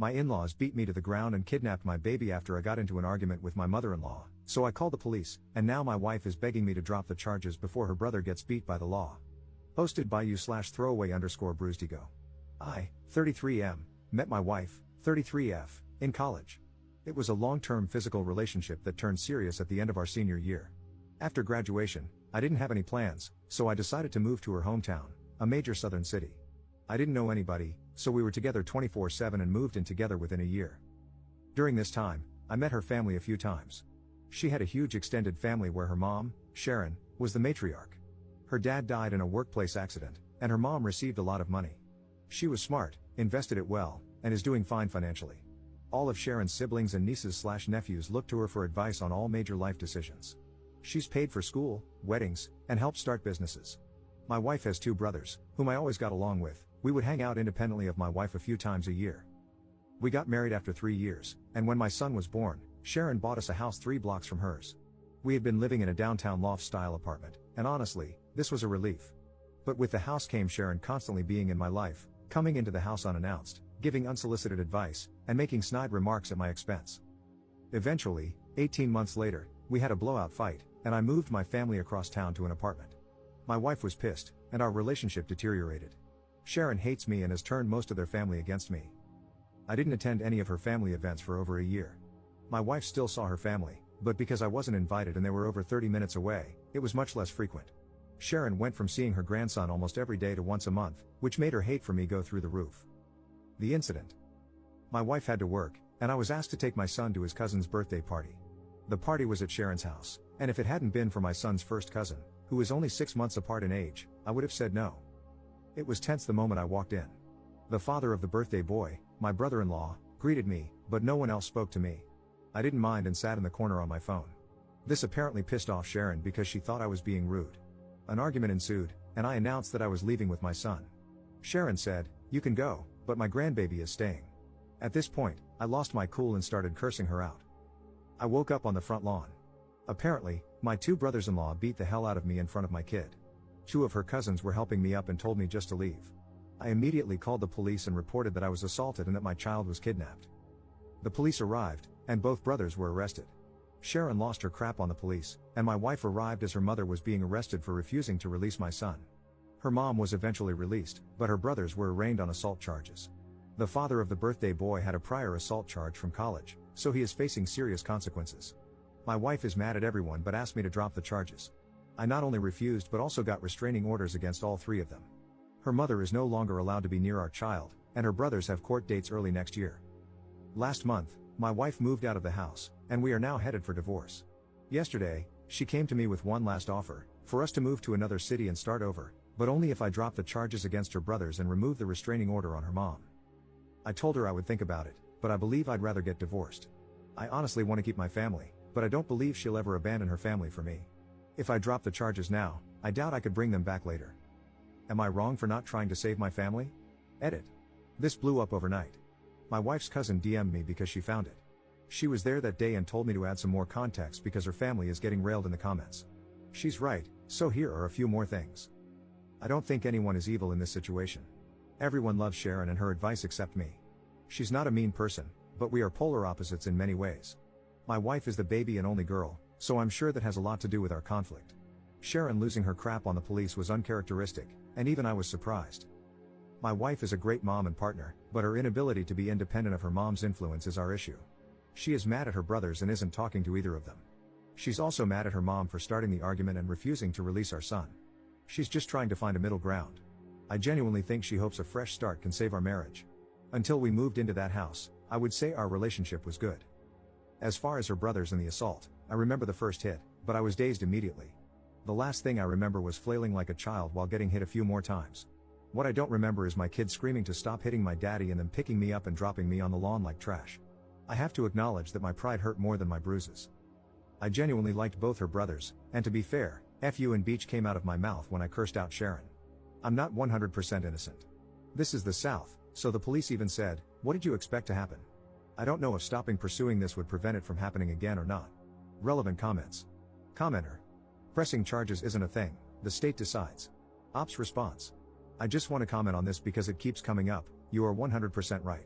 My in-laws beat me to the ground and kidnapped my baby after I got into an argument with my mother-in-law, so I called the police, and now my wife is begging me to drop the charges before her brother gets beat by the law. Posted by you/throwaway_bruisedigo. I, 33M, met my wife, 33F, in college. It was a long-term physical relationship that turned serious at the end of our senior year. After graduation, I didn't have any plans, so I decided to move to her hometown, a major southern city. I didn't know anybody, so we were together 24/7 and moved in together within a year. During this time, I met her family a few times. She had a huge extended family where her mom, Sharon, was the matriarch. Her dad died in a workplace accident, and her mom received a lot of money. She was smart, invested it well, and is doing fine financially. All of Sharon's siblings and nieces/nephews look to her for advice on all major life decisions. She's paid for school, weddings, and helped start businesses. My wife has 2 brothers, whom I always got along with. We would hang out independently of my wife a few times a year. We got married after 3 years, and when my son was born, Sharon bought us a house 3 blocks from hers. We had been living in a downtown loft-style apartment, and honestly, this was a relief. But with the house came Sharon constantly being in my life, coming into the house unannounced, giving unsolicited advice, and making snide remarks at my expense. Eventually, 18 months later, we had a blowout fight, and I moved my family across town to an apartment. My wife was pissed, and our relationship deteriorated. Sharon hates me and has turned most of their family against me. I didn't attend any of her family events for over a year. My wife still saw her family, but because I wasn't invited and they were over 30 minutes away, it was much less frequent. Sharon went from seeing her grandson almost every day to once a month, which made her hate for me go through the roof. The incident. My wife had to work, and I was asked to take my son to his cousin's birthday party. The party was at Sharon's house, and if it hadn't been for my son's first cousin, who was only 6 months apart in age, I would have said no. It was tense the moment I walked in. The father of the birthday boy, my brother-in-law, greeted me, but no one else spoke to me. I didn't mind and sat in the corner on my phone. This apparently pissed off Sharon because she thought I was being rude. An argument ensued, and I announced that I was leaving with my son. Sharon said, "You can go, but my grandbaby is staying." At this point, I lost my cool and started cursing her out. I woke up on the front lawn. Apparently, my 2 brothers-in-law beat the hell out of me in front of my kid. 2 of her cousins were helping me up and told me just to leave. I immediately called the police and reported that I was assaulted and that my child was kidnapped. The police arrived, and both brothers were arrested. Sharon lost her crap on the police, and my wife arrived as her mother was being arrested for refusing to release my son. Her mom was eventually released, but her brothers were arraigned on assault charges. The father of the birthday boy had a prior assault charge from college, so he is facing serious consequences. My wife is mad at everyone but asked me to drop the charges. I not only refused but also got restraining orders against all 3 of them. Her mother is no longer allowed to be near our child, and her brothers have court dates early next year. Last month, my wife moved out of the house, and we are now headed for divorce. Yesterday, she came to me with one last offer, for us to move to another city and start over, but only if I drop the charges against her brothers and remove the restraining order on her mom. I told her I would think about it, but I believe I'd rather get divorced. I honestly want to keep my family, but I don't believe she'll ever abandon her family for me. If I drop the charges now, I doubt I could bring them back later. Am I wrong for not trying to save my family? Edit. This blew up overnight. My wife's cousin DM'd me because she found it. She was there that day and told me to add some more context because her family is getting railed in the comments. She's right, so here are a few more things. I don't think anyone is evil in this situation. Everyone loves Sharon and her advice except me. She's not a mean person, but we are polar opposites in many ways. My wife is the baby and only girl, so I'm sure that has a lot to do with our conflict. Sharon losing her crap on the police was uncharacteristic, and even I was surprised. My wife is a great mom and partner, but her inability to be independent of her mom's influence is our issue. She is mad at her brothers and isn't talking to either of them. She's also mad at her mom for starting the argument and refusing to release our son. She's just trying to find a middle ground. I genuinely think she hopes a fresh start can save our marriage. Until we moved into that house, I would say our relationship was good. As far as her brothers and the assault, I remember the first hit, but I was dazed immediately. The last thing I remember was flailing like a child while getting hit a few more times. What I don't remember is my kids screaming to stop hitting my daddy and then picking me up and dropping me on the lawn like trash. I have to acknowledge that my pride hurt more than my bruises. I genuinely liked both her brothers, and to be fair, F you and Beach came out of my mouth when I cursed out Sharon. I'm not 100% innocent. This is the South, so the police even said, "What did you expect to happen?" I don't know if stopping pursuing this would prevent it from happening again or not. Relevant comments. Commenter. Pressing charges isn't a thing, the state decides. Ops response. I just want to comment on this because it keeps coming up, you are 100% right.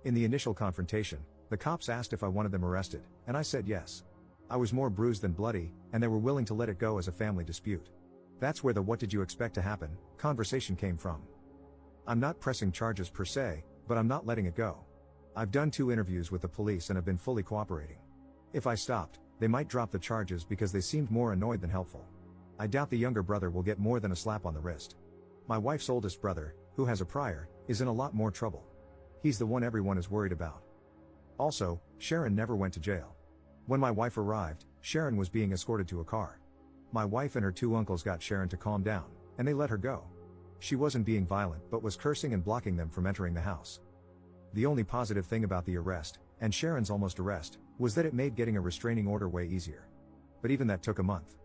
In the initial confrontation, the cops asked if I wanted them arrested, and I said yes. I was more bruised than bloody, and they were willing to let it go as a family dispute. That's where the "what did you expect to happen" conversation came from. I'm not pressing charges per se, but I'm not letting it go. I've done 2 interviews with the police and have been fully cooperating. If I stopped, they might drop the charges because they seemed more annoyed than helpful. I doubt the younger brother will get more than a slap on the wrist. My wife's oldest brother, who has a prior, is in a lot more trouble. He's the one everyone is worried about. Also, Sharon never went to jail. When my wife arrived, Sharon was being escorted to a car. My wife and her 2 uncles got Sharon to calm down, and they let her go. She wasn't being violent but was cursing and blocking them from entering the house. The only positive thing about the arrest, and Sharon's almost arrest, was that it made getting a restraining order way easier. But even that took a month.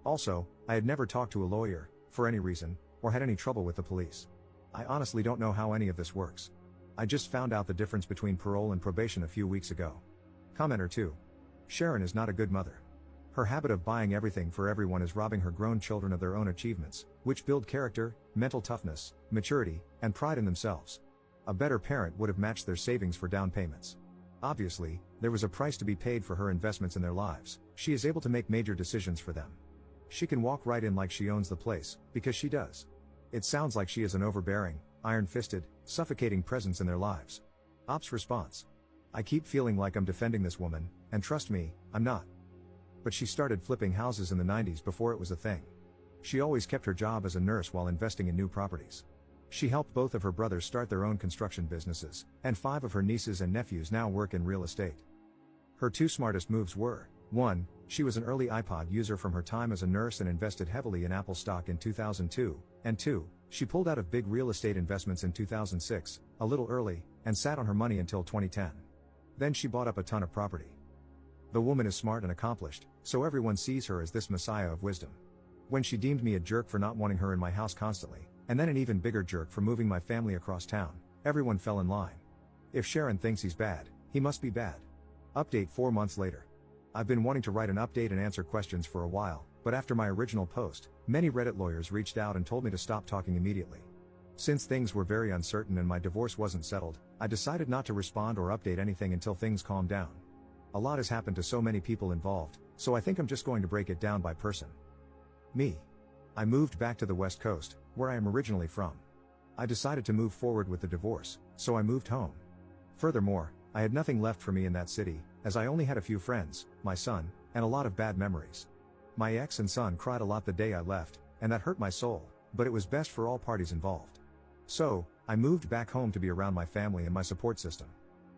Also, I had never talked to a lawyer, for any reason, or had any trouble with the police. I honestly don't know how any of this works. I just found out the difference between parole and probation a few weeks ago. Commenter 2. Sharon is not a good mother. Her habit of buying everything for everyone is robbing her grown children of their own achievements, which build character, mental toughness, maturity, and pride in themselves. A better parent would have matched their savings for down payments. Obviously, there was a price to be paid for her investments in their lives. She is able to make major decisions for them. She can walk right in like she owns the place, because she does. It sounds like she is an overbearing, iron-fisted, suffocating presence in their lives. Ops response. I keep feeling like I'm defending this woman, and trust me, I'm not. But she started flipping houses in the 90s before it was a thing. She always kept her job as a nurse while investing in new properties. She helped both of her brothers start their own construction businesses, and 5 of her nieces and nephews now work in real estate. Her 2 smartest moves were: 1, she was an early iPod user from her time as a nurse and invested heavily in Apple stock in 2002, and 2, she pulled out of big real estate investments in 2006, a little early, and sat on her money until 2010. Then she bought up a ton of property. The woman is smart and accomplished, so everyone sees her as this messiah of wisdom. When she deemed me a jerk for not wanting her in my house constantly, and then an even bigger jerk for moving my family across town, everyone fell in line. If Sharon thinks he's bad, he must be bad. Update 4 months later. I've been wanting to write an update and answer questions for a while, but after my original post, many Reddit lawyers reached out and told me to stop talking immediately. Since things were very uncertain and my divorce wasn't settled, I decided not to respond or update anything until things calmed down. A lot has happened to so many people involved, so I think I'm just going to break it down by person. Me. I moved back to the West Coast, where I am originally from. I decided to move forward with the divorce, so I moved home. Furthermore, I had nothing left for me in that city, as I only had a few friends, my son, and a lot of bad memories. My ex and son cried a lot the day I left, and that hurt my soul, but it was best for all parties involved. So, I moved back home to be around my family and my support system.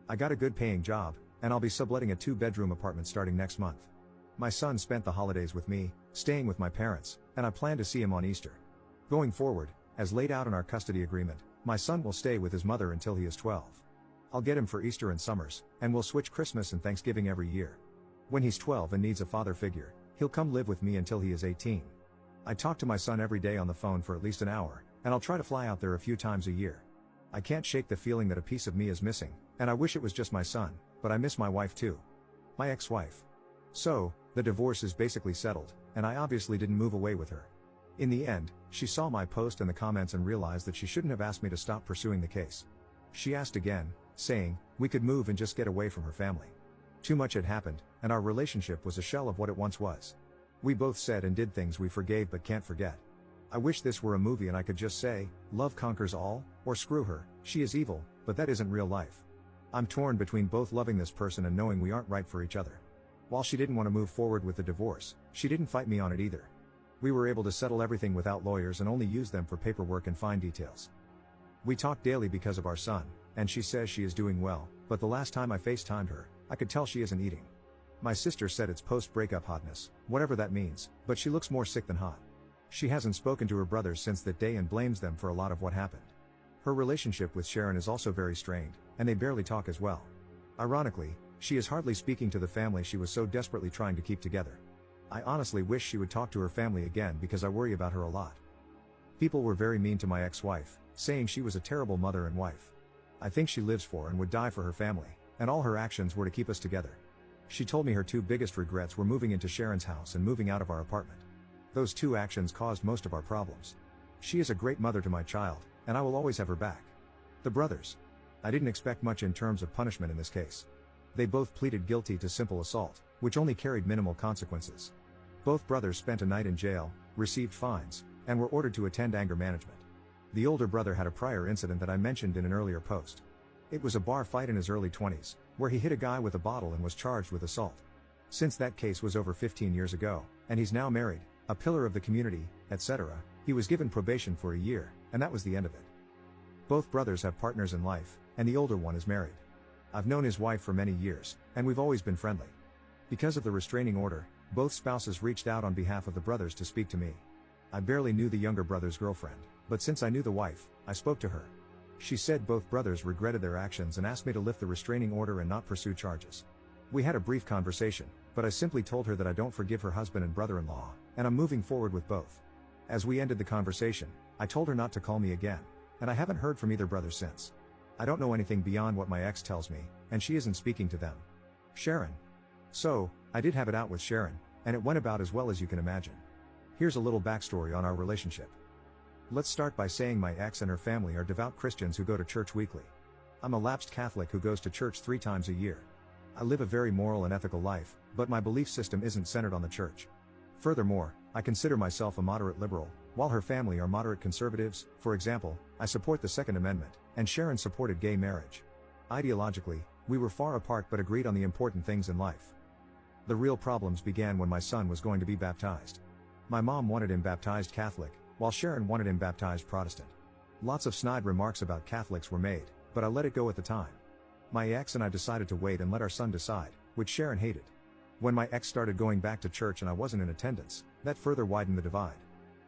I got a good paying job, and I'll be subletting a 2-bedroom apartment starting next month. My son spent the holidays with me, staying with my parents, and I plan to see him on Easter. Going forward, as laid out in our custody agreement, my son will stay with his mother until he is 12. I'll get him for Easter and summers, and we'll switch Christmas and Thanksgiving every year. When he's 12 and needs a father figure, he'll come live with me until he is 18. I talk to my son every day on the phone for at least an hour, and I'll try to fly out there a few times a year. I can't shake the feeling that a piece of me is missing, and I wish it was just my son, but I miss my wife too. My ex-wife. So, the divorce is basically settled, and I obviously didn't move away with her. In the end, she saw my post and the comments and realized that she shouldn't have asked me to stop pursuing the case. She asked again, saying we could move and just get away from her family. Too much had happened, and our relationship was a shell of what it once was. We both said and did things we forgave but can't forget. I wish this were a movie and I could just say, love conquers all, or screw her, she is evil, but that isn't real life. I'm torn between both loving this person and knowing we aren't right for each other. While she didn't want to move forward with the divorce, she didn't fight me on it either. We were able to settle everything without lawyers and only use them for paperwork and fine details. We talk daily because of our son, and she says she is doing well, but the last time I FaceTimed her, I could tell she isn't eating. My sister said it's post-breakup hotness, whatever that means, but she looks more sick than hot. She hasn't spoken to her brothers since that day and blames them for a lot of what happened. Her relationship with Sharon is also very strained, and they barely talk as well. Ironically, she is hardly speaking to the family she was so desperately trying to keep together. I honestly wish she would talk to her family again because I worry about her a lot. People were very mean to my ex-wife, saying she was a terrible mother and wife. I think she lives for and would die for her family, and all her actions were to keep us together. She told me her 2 biggest regrets were moving into Sharon's house and moving out of our apartment. Those 2 actions caused most of our problems. She is a great mother to my child, and I will always have her back. The brothers. I didn't expect much in terms of punishment in this case. They both pleaded guilty to simple assault, which only carried minimal consequences. Both brothers spent a night in jail, received fines, and were ordered to attend anger management. The older brother had a prior incident that I mentioned in an earlier post. It was a bar fight in his early 20s, where he hit a guy with a bottle and was charged with assault. Since that case was over 15 years ago, and he's now married, a pillar of the community, etc., he was given probation for a year, and that was the end of it. Both brothers have partners in life, and the older one is married. I've known his wife for many years, and we've always been friendly. Because of the restraining order, both spouses reached out on behalf of the brothers to speak to me. I barely knew the younger brother's girlfriend, but since I knew the wife, I spoke to her. She said both brothers regretted their actions and asked me to lift the restraining order and not pursue charges. We had a brief conversation, but I simply told her that I don't forgive her husband and brother-in-law, and I'm moving forward with both. As we ended the conversation, I told her not to call me again, and I haven't heard from either brother since. I don't know anything beyond what my ex tells me, and she isn't speaking to them. Sharon. So, I did have it out with Sharon, and it went about as well as you can imagine. Here's a little backstory on our relationship. Let's start by saying my ex and her family are devout Christians who go to church weekly. I'm a lapsed Catholic who goes to church 3 times a year. I live a very moral and ethical life, but my belief system isn't centered on the church. Furthermore, I consider myself a moderate liberal, while her family are moderate conservatives. For example, I support the Second Amendment, and Sharon supported gay marriage. Ideologically, we were far apart but agreed on the important things in life. The real problems began when my son was going to be baptized. My mom wanted him baptized Catholic, while Sharon wanted him baptized Protestant. Lots of snide remarks about Catholics were made, but I let it go at the time. My ex and I decided to wait and let our son decide, which Sharon hated. When my ex started going back to church and I wasn't in attendance, that further widened the divide.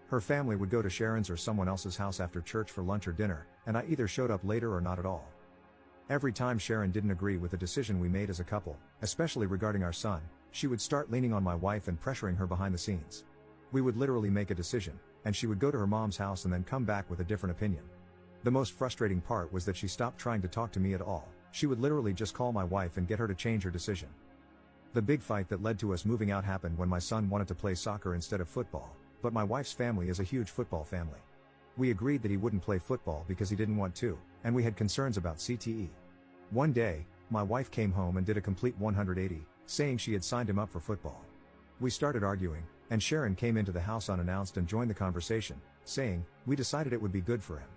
Her family would go to Sharon's or someone else's house after church for lunch or dinner, and I either showed up later or not at all. Every time Sharon didn't agree with the decision we made as a couple, especially regarding our son, she would start leaning on my wife and pressuring her behind the scenes. We would literally make a decision, and she would go to her mom's house and then come back with a different opinion. The most frustrating part was that she stopped trying to talk to me at all. She would literally just call my wife and get her to change her decision. The big fight that led to us moving out happened when my son wanted to play soccer instead of football, but my wife's family is a huge football family. We agreed that he wouldn't play football because he didn't want to, and we had concerns about CTE. One day, my wife came home and did a complete 180, saying she had signed him up for football. We started arguing, and Sharon came into the house unannounced and joined the conversation, saying, "We decided it would be good for him."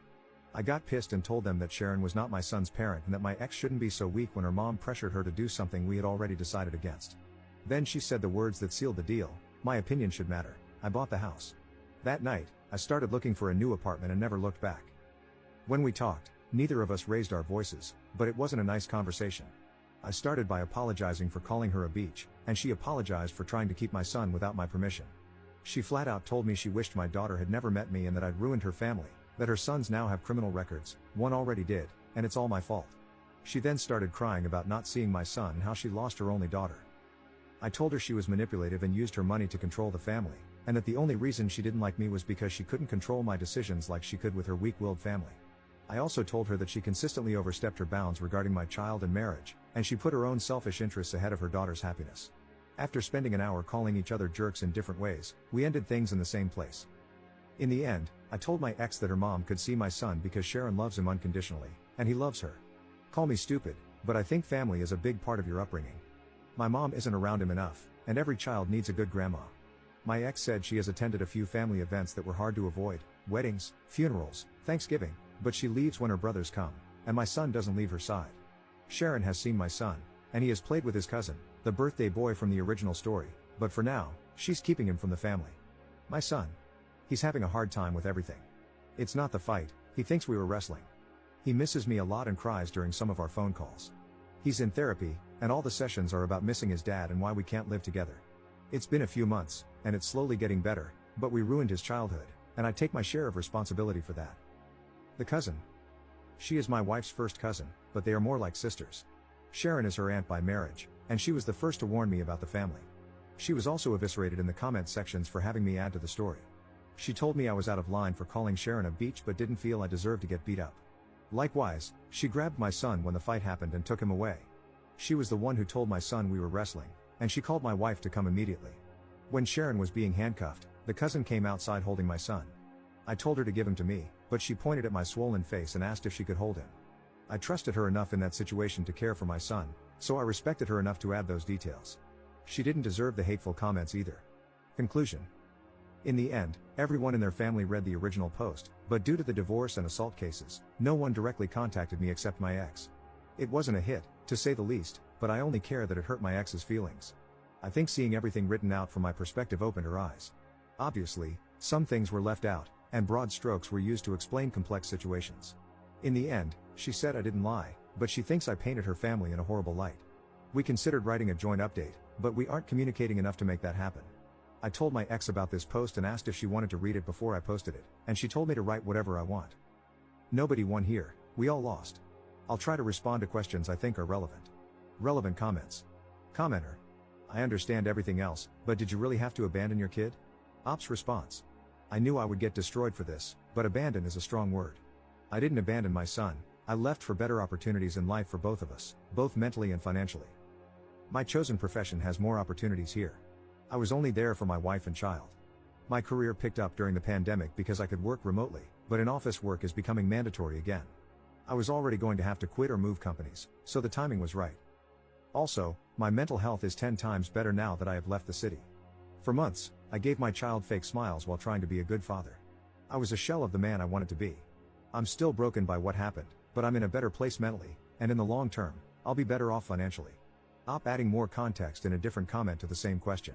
I got pissed and told them that Sharon was not my son's parent and that my ex shouldn't be so weak when her mom pressured her to do something we had already decided against. Then she said the words that sealed the deal: "My opinion should matter." I bought the house. That night, I started looking for a new apartment and never looked back. When we talked, neither of us raised our voices, but it wasn't a nice conversation. I started by apologizing for calling her a bitch, and she apologized for trying to keep my son without my permission. She flat out told me she wished my daughter had never met me and that I'd ruined her family, that her sons now have criminal records, one already did, and it's all my fault. She then started crying about not seeing my son and how she lost her only daughter. I told her she was manipulative and used her money to control the family, and that the only reason she didn't like me was because she couldn't control my decisions like she could with her weak-willed family. I also told her that she consistently overstepped her bounds regarding my child and marriage, and she put her own selfish interests ahead of her daughter's happiness. After spending an hour calling each other jerks in different ways, we ended things in the same place. In the end, I told my ex that her mom could see my son because Sharon loves him unconditionally, and he loves her. Call me stupid, but I think family is a big part of your upbringing. My mom isn't around him enough, and every child needs a good grandma. My ex said she has attended a few family events that were hard to avoid: weddings, funerals, Thanksgiving, but she leaves when her brothers come, and my son doesn't leave her side. Sharon has seen my son, and he has played with his cousin, the birthday boy from the original story, but for now, she's keeping him from the family. My son. He's having a hard time with everything. It's not the fight, he thinks we were wrestling. He misses me a lot and cries during some of our phone calls. He's in therapy, and all the sessions are about missing his dad and why we can't live together. It's been a few months, and it's slowly getting better, but we ruined his childhood, and I take my share of responsibility for that. The cousin. She is my wife's first cousin, but they are more like sisters. Sharon is her aunt by marriage, and she was the first to warn me about the family. She was also eviscerated in the comment sections for having me add to the story. She told me I was out of line for calling Sharon a bitch but didn't feel I deserved to get beat up. Likewise, she grabbed my son when the fight happened and took him away. She was the one who told my son we were wrestling, and she called my wife to come immediately. When Sharon was being handcuffed, the cousin came outside holding my son. I told her to give him to me, but she pointed at my swollen face and asked if she could hold him. I trusted her enough in that situation to care for my son, so I respected her enough to add those details. She didn't deserve the hateful comments either. Conclusion. In the end, everyone in their family read the original post, but due to the divorce and assault cases, no one directly contacted me except my ex. It wasn't a hit, to say the least, but I only care that it hurt my ex's feelings. I think seeing everything written out from my perspective opened her eyes. Obviously, some things were left out, and broad strokes were used to explain complex situations. In the end, she said I didn't lie, but she thinks I painted her family in a horrible light. We considered writing a joint update, but we aren't communicating enough to make that happen. I told my ex about this post and asked if she wanted to read it before I posted it, and she told me to write whatever I want. Nobody won here, we all lost. I'll try to respond to questions I think are relevant. Relevant comments. Commenter. I understand everything else, but did you really have to abandon your kid? Ops response. I knew I would get destroyed for this, but abandon is a strong word. I didn't abandon my son, I left for better opportunities in life for both of us, both mentally and financially. My chosen profession has more opportunities here. I was only there for my wife and child. My career picked up during the pandemic because I could work remotely, but in-office work is becoming mandatory again. I was already going to have to quit or move companies, so the timing was right. Also, my mental health is 10 times better now that I have left the city. For months, I gave my child fake smiles while trying to be a good father. I was a shell of the man I wanted to be. I'm still broken by what happened, but I'm in a better place mentally, and in the long term, I'll be better off financially. Adding more context in a different comment to the same question.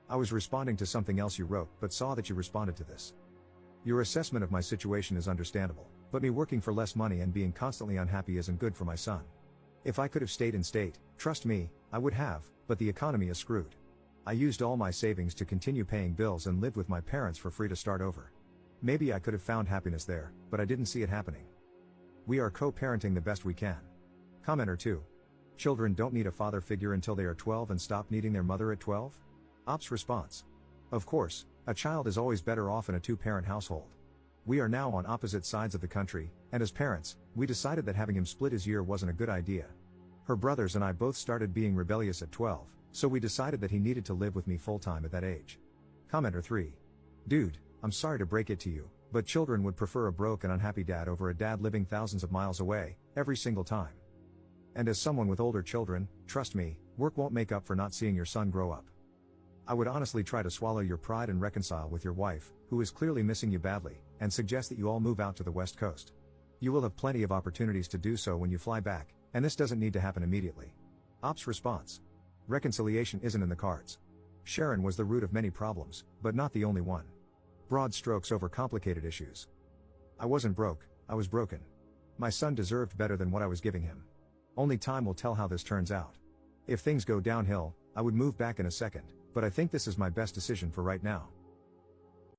I was responding to something else you wrote, but saw that you responded to this. Your assessment of my situation is understandable, but me working for less money and being constantly unhappy isn't good for my son. If I could have stayed in state, trust me, I would have, but the economy is screwed. I used all my savings to continue paying bills and lived with my parents for free to start over. Maybe I could have found happiness there, but I didn't see it happening. We are co-parenting the best we can. Commenter 2. Children don't need a father figure until they are 12 and stop needing their mother at 12? Ops response. Of course, a child is always better off in a two-parent household. We are now on opposite sides of the country, and as parents, we decided that having him split his year wasn't a good idea. Her brothers and I both started being rebellious at 12, so we decided that he needed to live with me full-time at that age. Commenter 3. Dude, I'm sorry to break it to you, but children would prefer a broke and unhappy dad over a dad living thousands of miles away, every single time. And as someone with older children, trust me, work won't make up for not seeing your son grow up. I would honestly try to swallow your pride and reconcile with your wife, who is clearly missing you badly, and suggest that you all move out to the West Coast. You will have plenty of opportunities to do so when you fly back, and this doesn't need to happen immediately. Ops response. Reconciliation isn't in the cards. Sharon was the root of many problems, but not the only one. Broad strokes over complicated issues. I wasn't broke, I was broken. My son deserved better than what I was giving him. Only time will tell how this turns out. If things go downhill, I would move back in a second, but I think this is my best decision for right now.